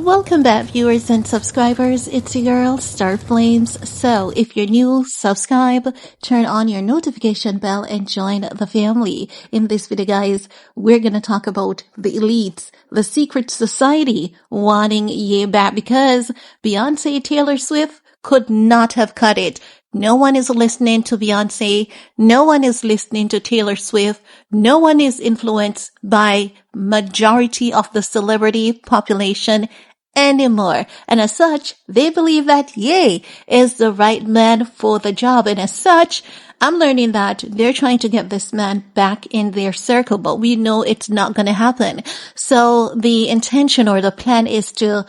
Welcome back, viewers and subscribers. It's your girl, Star Flames. So, if you're new, subscribe, turn on your notification bell, and join the family. In this video, guys, we're gonna talk about the elites, the secret society wanting Ye back because Beyonce, Taylor Swift could not have cut it. No one is listening to Beyonce. No one is listening to Taylor Swift. No one is influenced by majority of the celebrity population anymore. And as such, they believe that Ye is the right man for the job. And as such, I'm learning that they're trying to get this man back in their circle, but we know it's not going to happen. So the intention or the plan is to,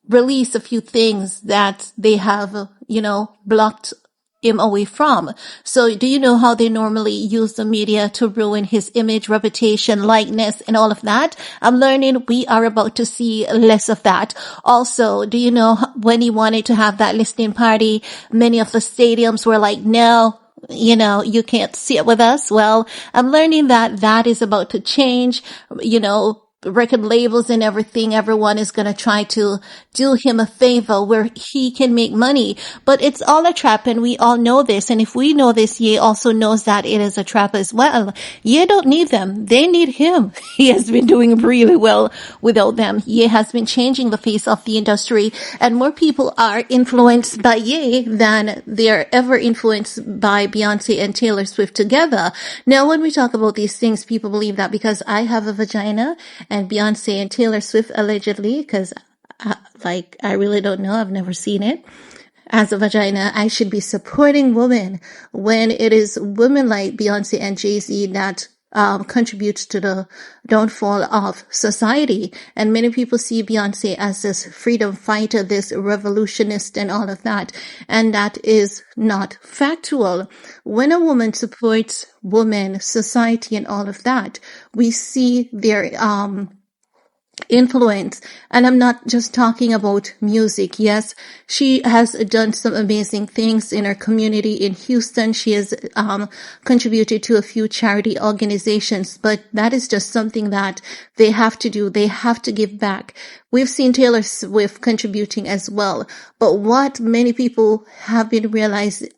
release a few things that they have, blocked him away from. So do you know how they normally use the media to ruin his image, reputation, likeness, and all of that? I'm learning we are about to see less of that. Also, do you know when he wanted to have that listening party, many of the stadiums were like, no, you can't sit with us. Well, I'm learning that that is about to change, record labels and everything. Everyone is going to try to do him a favor where he can make money, but it's all a trap, and we all know this. And if we know this, Ye also knows that it is a trap as well. Ye don't need them. They need him. He has been doing really well without them. Ye has been changing the face of the industry, and more people are influenced by Ye than they're ever influenced by Beyonce and Taylor Swift together. Now, when we talk about these things, people believe that because I have a vagina and Beyonce and Taylor Swift allegedly, because I really don't know, I've never seen it, as a vagina, I should be supporting women when it is women like Beyonce and jayz that contributes to the downfall of society. And many people see Beyonce as this freedom fighter, this revolutionist and all of that. And that is not factual. When a woman supports women, society and all of that, we see their influence. And I'm not just talking about music. Yes, she has done some amazing things in her community in Houston. She has contributed to a few charity organizations, but that is just something that they have to do. They have to give back. We've seen Taylor Swift contributing as well. But what many people have been realizing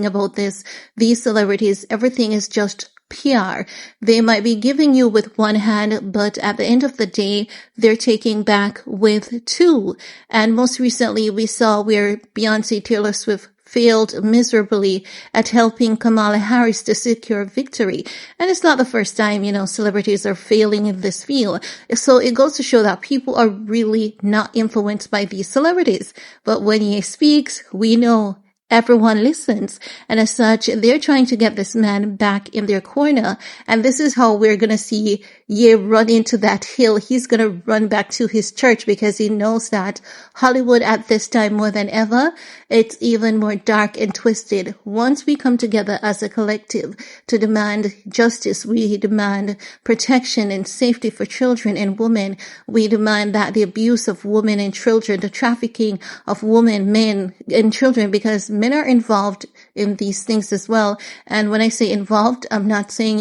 about these celebrities, everything is just PR. They might be giving you with one hand, but at the end of the day, they're taking back with two. And most recently, we saw where Beyonce, Taylor Swift failed miserably at helping Kamala Harris to secure victory. And it's not the first time, celebrities are failing in this field. So it goes to show that people are really not influenced by these celebrities. But when Ye speaks, we know everyone listens. And as such, they're trying to get this man back in their corner. And this is how we're going to see Ye run into that hill. He's going to run back to his church because he knows that Hollywood at this time more than ever, it's even more dark and twisted. Once we come together as a collective to demand justice, we demand protection and safety for children and women. We demand that the abuse of women and children, the trafficking of women, men, and children, because men are involved in these things as well. And when I say involved, I'm not saying,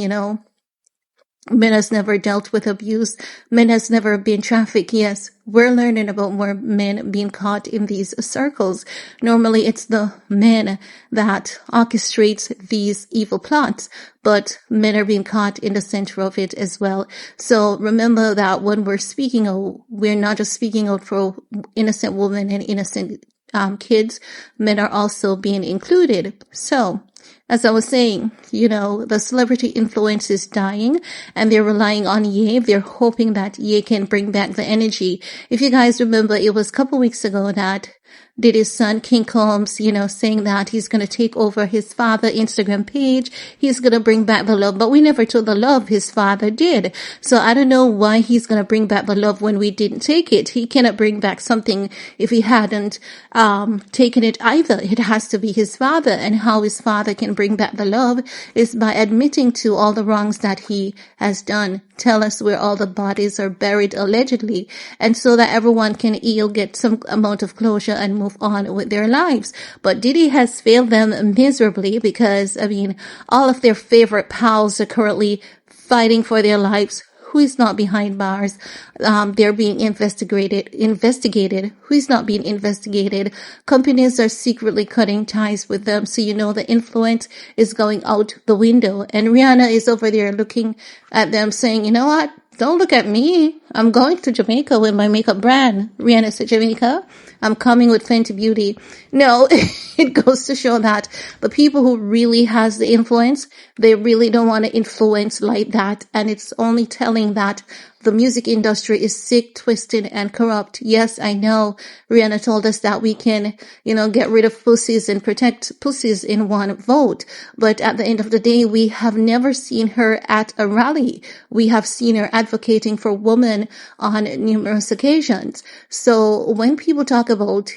men has never dealt with abuse. Men has never been trafficked. Yes, we're learning about more men being caught in these circles. Normally, it's the men that orchestrates these evil plots, but men are being caught in the center of it as well. So remember that when we're speaking out, we're not just speaking out for innocent women and innocent kids. Men are also being included. So, as I was saying, the celebrity influence is dying and they're relying on Ye. They're hoping that Ye can bring back the energy. If you guys remember, it was a couple weeks ago that Diddy's son, King Combs, saying that he's going to take over his father Instagram page. He's going to bring back the love, but we never took the love his father did. So I don't know why he's going to bring back the love when we didn't take it. He cannot bring back something if he hadn't taken it either. It has to be his father, and how his father can bring back the love is by admitting to all the wrongs that he has done. Tell us where all the bodies are buried allegedly, and so that everyone can get some amount of closure and move on with their lives. But Diddy has failed them miserably because, all of their favorite pals are currently fighting for their lives. who is not behind bars. They're being investigated. Who is not being investigated? Companies are secretly cutting ties with them. So, the influence is going out the window. And Rihanna is over there looking at them saying, you know what? Don't look at me. I'm going to Jamaica with my makeup brand. Rihanna said, Jamaica, I'm coming with Fenty Beauty. No, it goes to show that the people who really has the influence, they really don't want to influence like that. And it's only telling that the music industry is sick, twisted, and corrupt. Yes, I know. Rihanna told us that we can, get rid of pussies and protect pussies in one vote. But at the end of the day, we have never seen her at a rally. We have seen her advocating for women on numerous occasions. So when people talk about,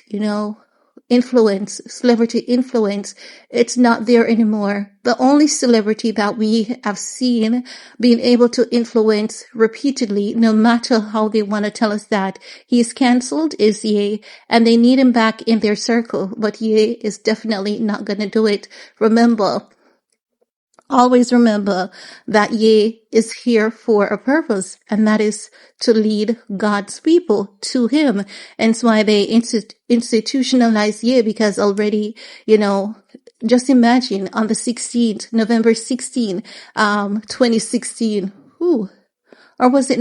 influence, celebrity influence, it's not there anymore. The only celebrity that we have seen being able to influence repeatedly, no matter how they want to tell us that he's cancelled, is Ye, and they need him back in their circle. But Ye is definitely not going to do it. Always remember that Ye is here for a purpose, and that is to lead God's people to him. And it's why they institutionalize Ye, because already, just imagine on the 16th, November 16, 2016, or was it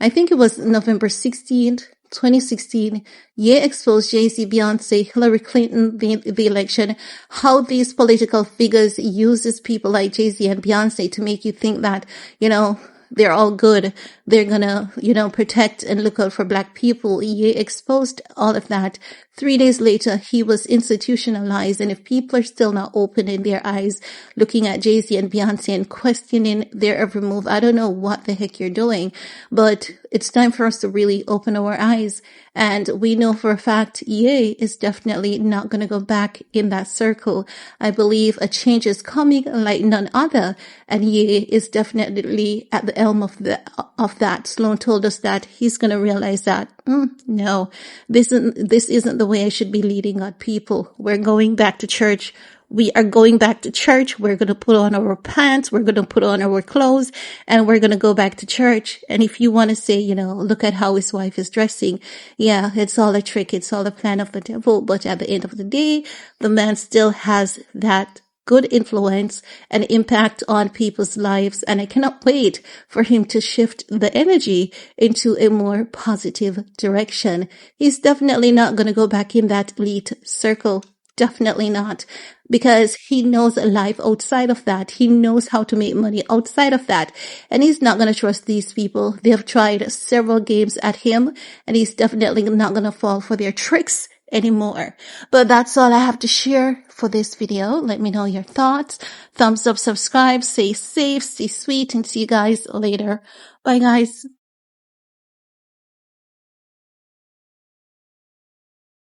I think it was November 16th, 2016, Ye exposed Jay-Z, Beyonce, Hillary Clinton, the election, how these political figures uses people like Jay-Z and Beyonce to make you think that, they're all good. They're gonna, protect and look out for black people. Ye exposed all of that. 3 days later, he was institutionalized. And if people are still not opening their eyes, looking at Jay-Z and Beyonce and questioning their every move, I don't know what the heck you're doing, but it's time for us to really open our eyes. And we know for a fact, Ye is definitely not going to go back in that circle. I believe a change is coming like none other. And Ye is definitely at the helm of that. Sloan told us that he's going to realize that, no, this isn't the way I should be leading God people. We're going back to church. We are going back to church. We're going to put on our pants. We're going to put on our clothes, and we're going to go back to church. And if you want to say, look at how his wife is dressing. Yeah, it's all a trick. It's all a plan of the devil. But at the end of the day, the man still has that good influence and impact on people's lives. And I cannot wait for him to shift the energy into a more positive direction. He's definitely not going to go back in that elite circle. Definitely not, because he knows a life outside of that. He knows how to make money outside of that. And he's not going to trust these people. They have tried several games at him, and he's definitely not going to fall for their tricks anymore. But that's all I have to share for this video. Let me know your thoughts. Thumbs up, subscribe, stay safe, stay sweet, and see you guys later. Bye, guys.